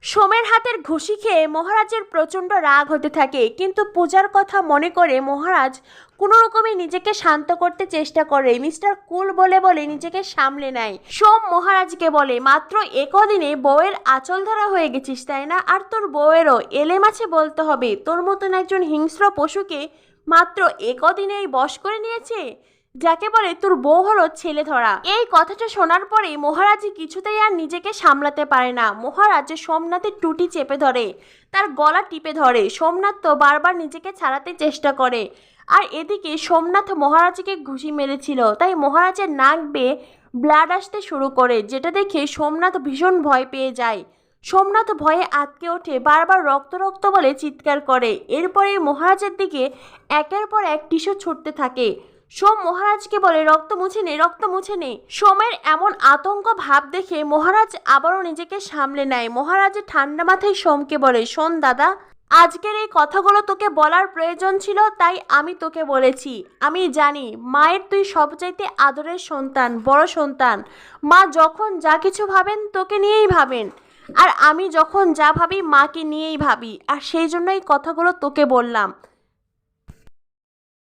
সোমের হাতের ঘুষি খেয়ে মহারাজের প্রচণ্ড রাগ হতে থাকে, কিন্তু পূজার কথা মনে করে মহারাজ কোনো রকমে নিজেকে শান্ত করতে চেষ্টা করে। মিস্টার কুল বলে বলে নিজেকে সামলে নেয়। সোম মহারাজকে বলে, মাত্র একদিনে বউয়ের আঁচল ধরা হয়ে গেছিস তাই না? আর তোর বউয়েরও এলে মাছে বলতে হবে, তোর মতন একজন হিংস্র পশুকে মাত্র একদিনেই বশ করে নিয়েছে, যাকে বলে তোর বউ হলো ছেলে ধরা। এই কথাটা শোনার পরে মহারাজ কিছুতেই আর নিজেকে সামলাতে পারে না। মহারাজ সোমনাথের টুটি চেপে ধরে, তার গলা টিপে ধরে। সোমনাথ তো বারবার নিজেকে ছাড়াতে চেষ্টা করে, আর এদিকে সোমনাথ মহারাজকে ঘুষি মেরেছিল, তাই মহারাজের নাক বেয়ে ব্লাড আসতে শুরু করে, যেটা দেখে সোমনাথ ভীষণ ভয় পেয়ে যায়। সোমনাথ ভয়ে আটকে ওঠে, বারবার রক্ত রক্ত বলে চিৎকার করে। এরপরে মহারাজের দিকে একের পর এক টিস্যু ছুটতে থাকে। সোম মহারাজকে বলে, রক্ত মুছে নে, রক্ত মুছে নে। সোমের এমন আতঙ্ক ভাব দেখে মহারাজ আবারও নিজেকে সামলে নেয়। মহারাজের ঠান্ডা মাথায় সোমকে বলে, শোন দাদা, আজকের এই কথাগুলো তোকে বলার প্রয়োজন ছিল, তাই আমি তোকে বলেছি। আমি জানি মায়ের তুই সবচাইতে আদরের সন্তান, বড় সন্তান। মা যখন যা কিছু ভাবেন তোকে নিয়েই ভাবেন, আর আমি যখন যা ভাবি মাকে নিয়েই ভাবি, আর সেই জন্য এই কথাগুলো তোকে বললাম।